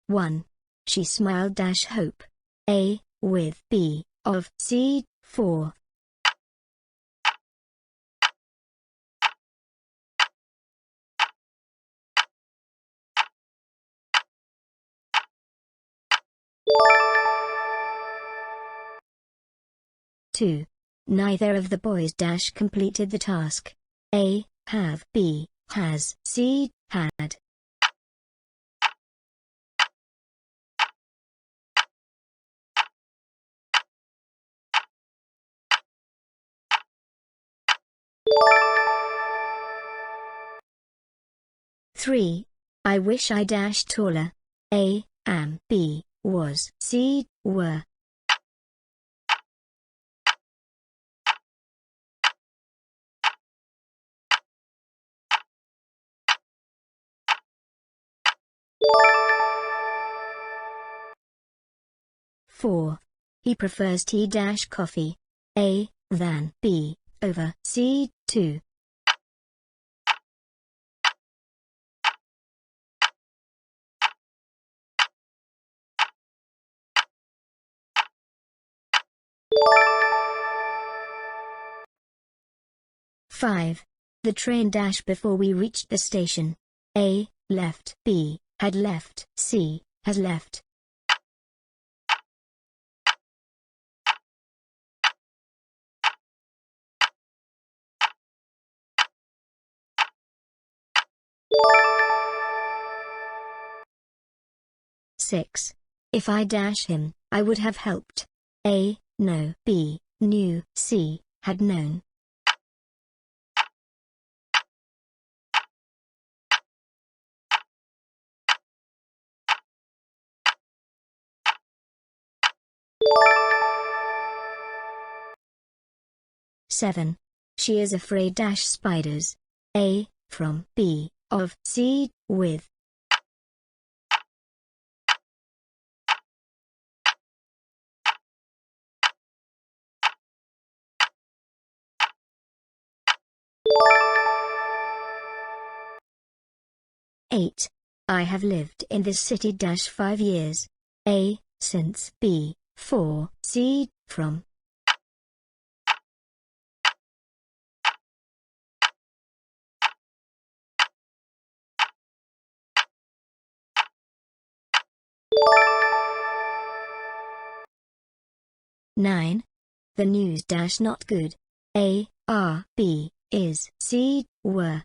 1. She smiled hope. A, with B, of C, 4. Two. Neither of the boys completed the task. A, have, B, has, C, had. Three. I wish I taller. A, am, B, was, C, were. Four. He prefers tea coffee. A, than, B, over, C, 2. Five. The train before we reached the station. A, left, B, had left, C, has left. Six. If I him, I would have helped. A, no, B, knew, C, had known. Seven. She is afraid spiders. A, from, B, of, C, with. Eight. I have lived in this city 5 years. A, since, B, for, C, from. Nine. The news not good. A, are, B, is, C, were.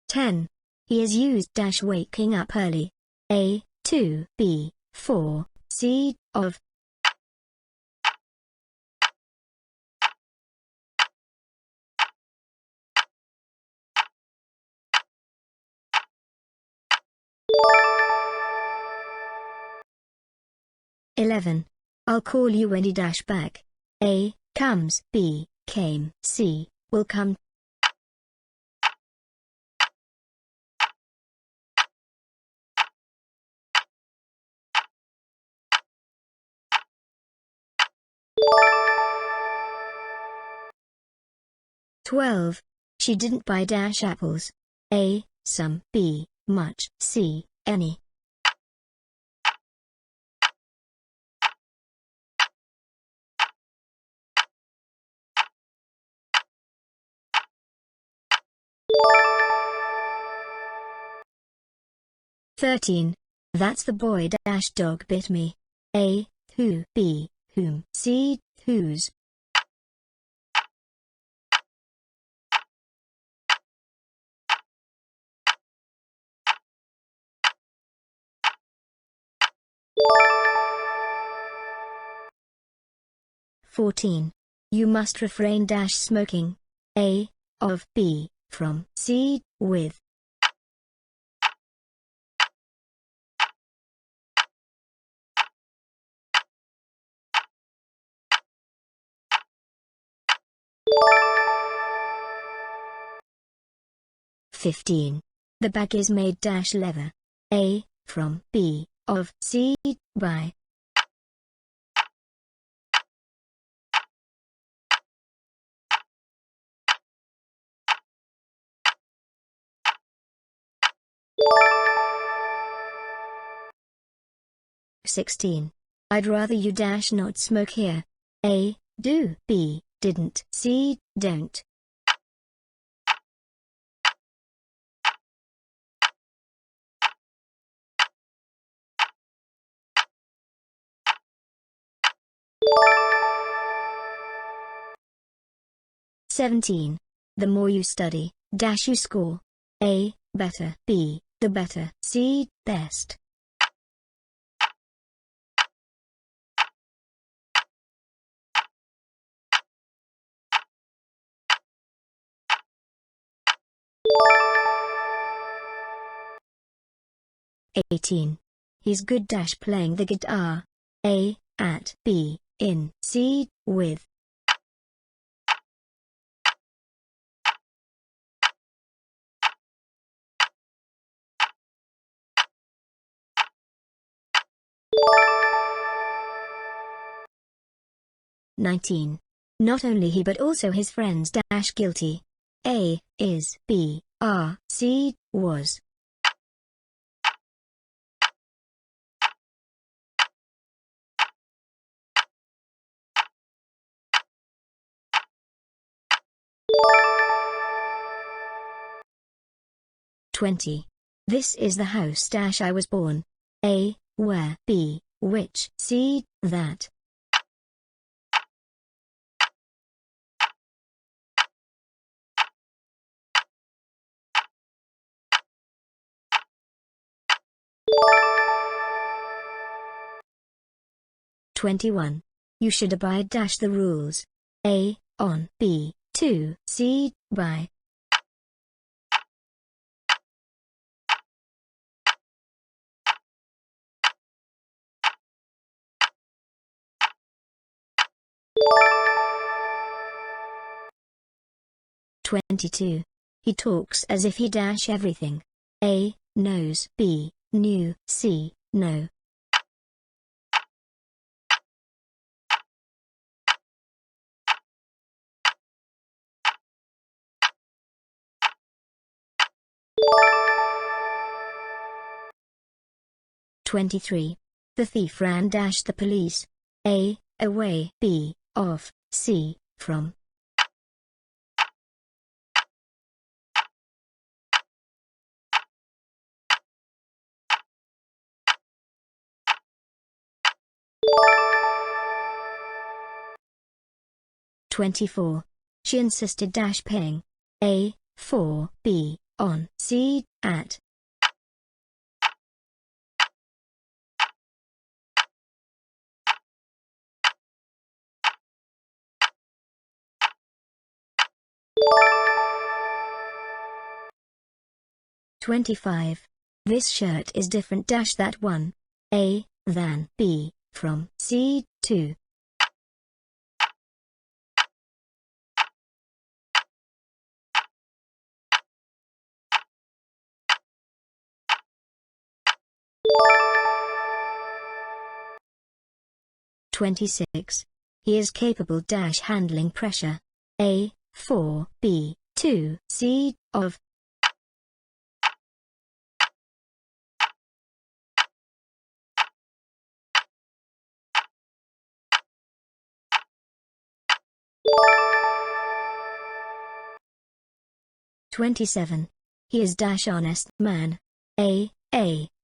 Ten. He is used waking up early. A, to, B, for, C, of. Eleven. I'll call you when he back. A, comes, B, came, C, will come. Twelve. She didn't buy apples. A, some, B, much, C, any. Thirteen. That's the boy dog bit me. A, who, B, whom, C, whose. Fourteen. You must refrain smoking. A, of, B, from, C, with. Fifteen. The bag is made leather. A, from, B, of, C, by. 16. I'd rather you dash not smoke here. A. Do. B. Didn't. C. Don't. "17. The more you study, dash you score. A. Better. B. The better. C. Best. "18. He's good dash playing the guitar. A. At. B. In. C. With. "19. Not only he but also his friends dash guilty. A. Is. B. Are. C. Was. "20. This is the house dash I was born. A. Where. B. Which. C. That. "21. You should abide dash the rules. A. On. B. To. C. By. "22. He talks as if he dash everything. A. Knows. B. Knew. C. No. "23. The thief ran dash the police. A. Away. B. Off. C. From. "24. She insisted dash paying. A. For. B. On. C. At. "25. This shirt is different dash that one. A. Than. B. From. C. To. "26. He is capable dash handling pressure. A. For. B. To. C. Of. "27. He is dash honest man. A.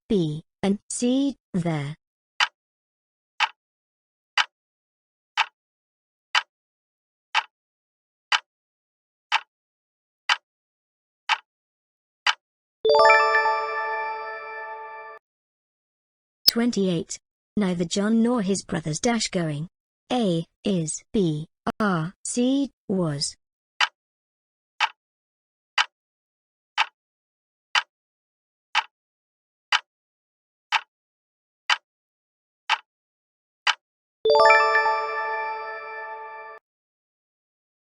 B. And C. There. "28. Neither John nor his brothers dash going. A. Is. B. Are. C. Was.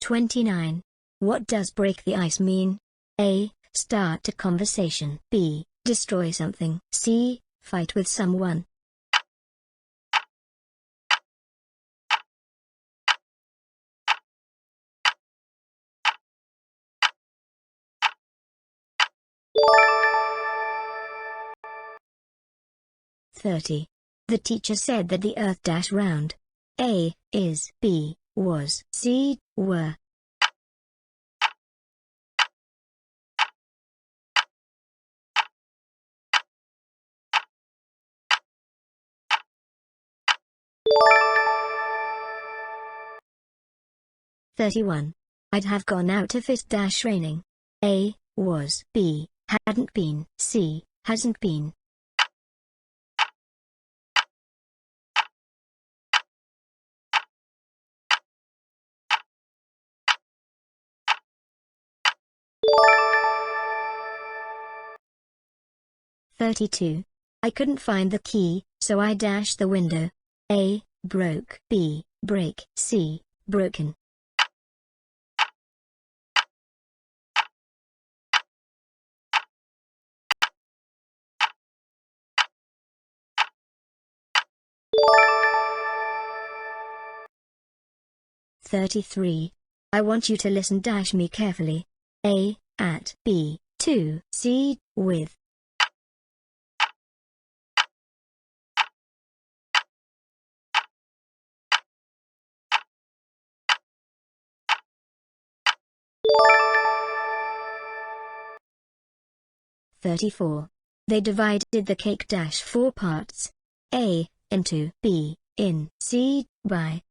"29. What does break the ice mean? A. Start a conversation. B. Destroy something. C. Fight with someone. 30. The teacher said that the earth dash round. A, is, B, was, C, were. (31) I'd have gone out if it dash raining. A, was, B, hadn't been, C, hasn't been. (32) I couldn't find the key, so I dashed the window. A, broke, B, break, C, broken. (33) I want you to listen dash me carefully. A, at, B, to, C, with. (34) They divided the cake dash 4 parts. A, into, B, in, C, by.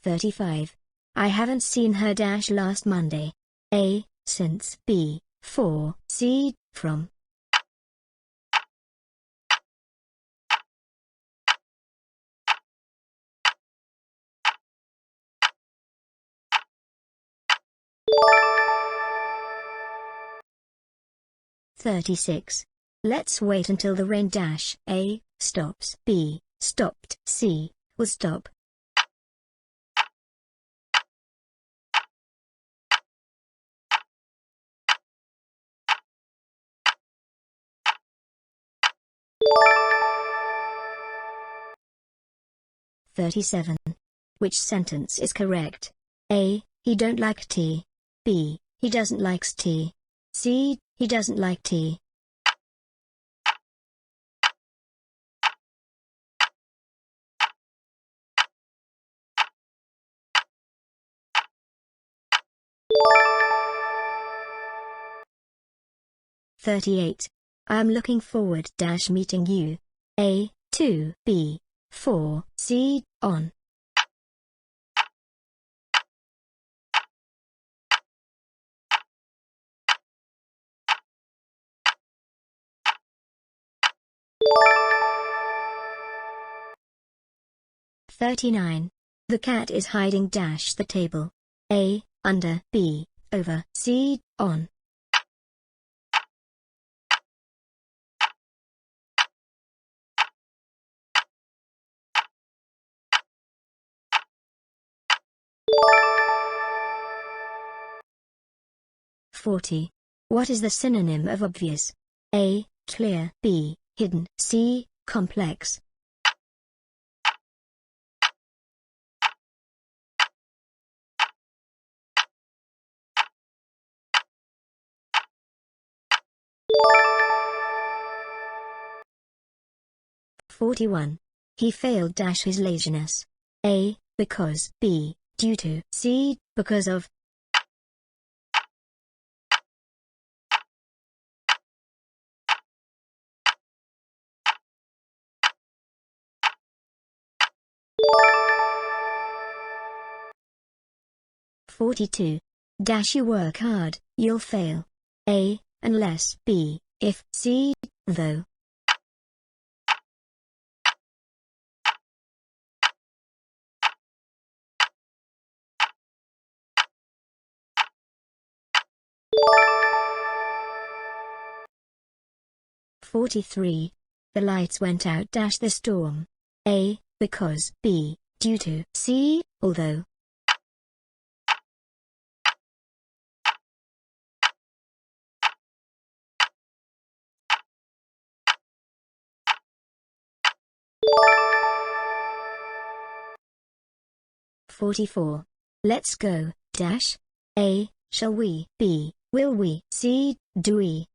(35) I haven't seen her dash last Monday. A, since, B, for, C, from. (36) Let's wait until the rain dash A, stops, B, stopped, C, will stop. (37) Which sentence is correct? A, he don't like tea. B, he doesn't likes tea. C, he doesn't like tea. (38) I am looking forward dash meeting you. A, to, B, for, C, on. (39) The cat is hiding dash the table. A, under, B, over, C, on. (40) What is the synonym of obvious? A, clear, B, hidden, C, complex. (41) He failed dash his laziness. A, because, B, due to, C, because of. (42) Dash you work hard, you'll fail. A, unless, B, if, C, though. (43) The lights went out dash the storm. A, because, B, due to, C, although. 44. Let's go, dash. A. Shall we? B. Will we? C. Do we?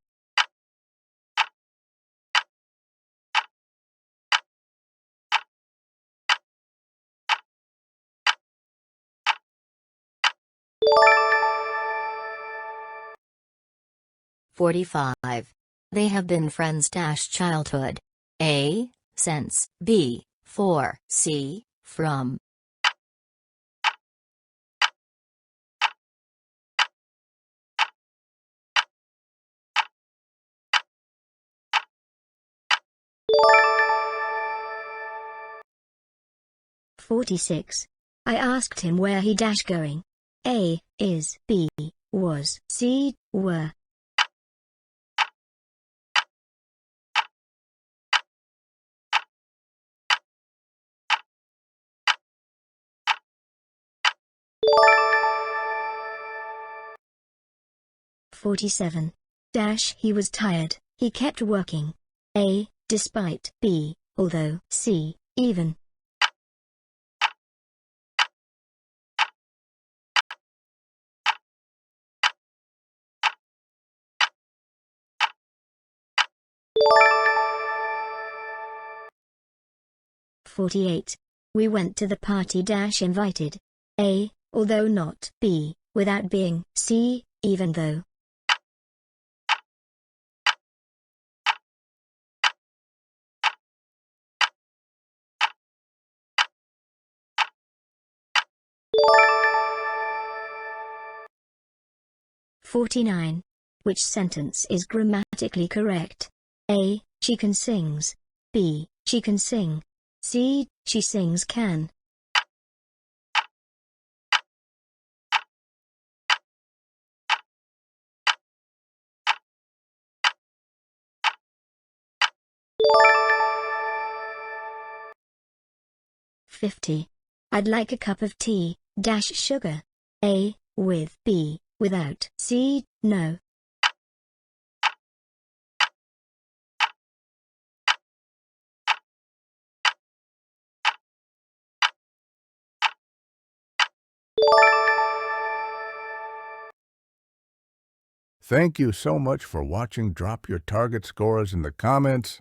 They have been friends dash childhood. A. Since. B. For. C. From. "46. I asked him where he dash going. A. Is. B. Was. C. Were. "47. Dash he was tired, he kept working. A. Despite. B. Although. C. Even. "48. We went to the party dash invited. A. Although not. B. Without being. C. Even though. "49. Which sentence is grammatically correct? A. She can sings. B. She can sing. C. She sings can. "50. I'd like a cup of tea, dash sugar. A. With. B. Without. C. No. Thank you so much for watching. Drop your target scores in the comments.